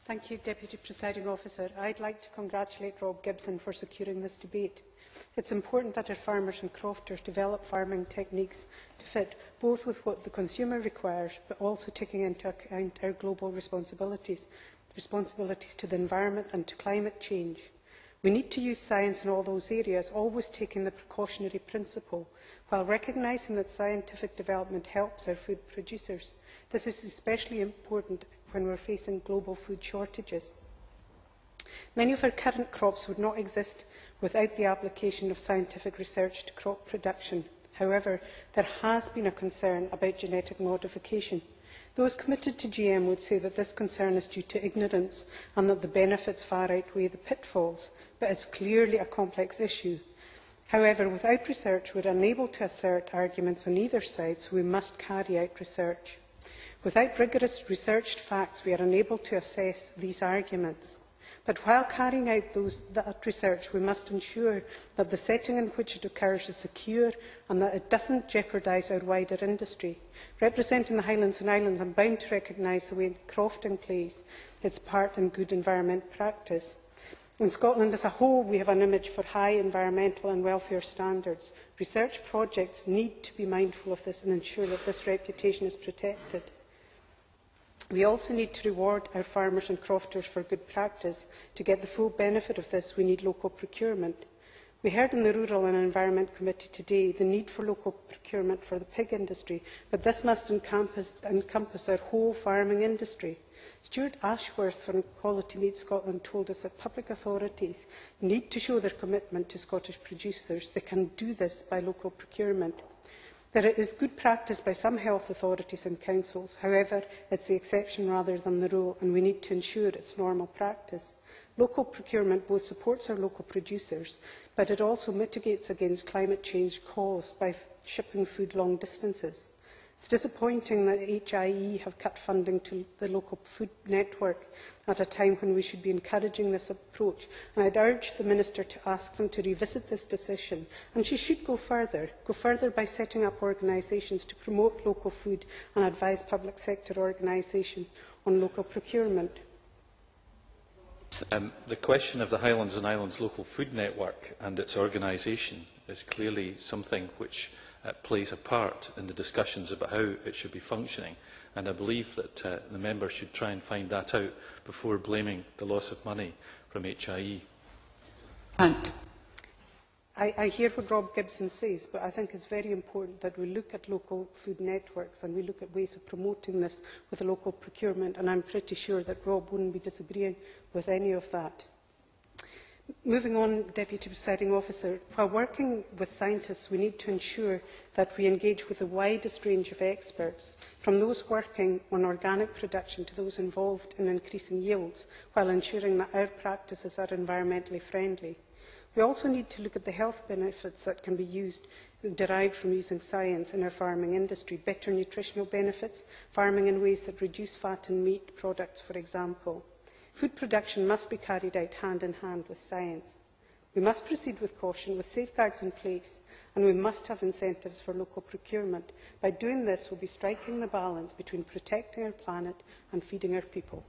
Thank you, Deputy Presiding Officer. I'd like to congratulate Rob Gibson for securing this debate. It's important that our farmers and crofters develop farming techniques to fit both with what the consumer requires, but also taking into account our global responsibilities to the environment and to climate change. We need to use science in all those areas, always taking the precautionary principle, while recognising that scientific development helps our food producers. This is especially important when we are facing global food shortages. Many of our current crops would not exist without the application of scientific research to crop production. However, there has been a concern about genetic modification. Those committed to GM would say that this concern is due to ignorance and that the benefits far outweigh the pitfalls, but it is clearly a complex issue. However, without research, we are unable to assert arguments on either side, so we must carry out research. Without rigorous researched facts, we are unable to assess these arguments. But while carrying out that research, we must ensure that the setting in which it occurs is secure and that it does not jeopardise our wider industry. Representing the Highlands and Islands, I am bound to recognise the way crofting plays its part in good environment practice. In Scotland as a whole, we have an image for high environmental and welfare standards. Research projects need to be mindful of this and ensure that this reputation is protected. We also need to reward our farmers and crofters for good practice. To get the full benefit of this, we need local procurement. We heard in the Rural and Environment Committee today the need for local procurement for the pig industry, but this must encompass our whole farming industry. Stuart Ashworth from Quality Meat Scotland told us that public authorities need to show their commitment to Scottish producers. They can do this by local procurement. There is good practice by some health authorities and councils. However, it is the exception rather than the rule, and we need to ensure it is normal practice. Local procurement both supports our local producers, but it also mitigates against climate change caused by shipping food long distances. It is disappointing that HIE have cut funding to the local food network at a time when we should be encouraging this approach, and I would urge the Minister to ask them to revisit this decision, and she should go further by setting up organisations to promote local food and advise public sector organisations on local procurement. The question of the Highlands and Islands Local Food Network and its organisation is clearly something which plays a part in the discussions about how it should be functioning, and I believe that the member should try and find that out before blaming the loss of money from HIE. I hear what Rob Gibson says, but I think it is very important that we look at local food networks and we look at ways of promoting this with a local procurement, and I am pretty sure that Rob would not be disagreeing with any of that. Moving on, Deputy Presiding Officer, while working with scientists, we need to ensure that we engage with the widest range of experts, from those working on organic production to those involved in increasing yields, while ensuring that our practices are environmentally friendly. We also need to look at the health benefits that can be derived from using science in our farming industry, better nutritional benefits, farming in ways that reduce fat in meat products, for example. Food production must be carried out hand in hand with science. We must proceed with caution, with safeguards in place, and we must have incentives for local procurement. By doing this, we will be striking the balance between protecting our planet and feeding our people.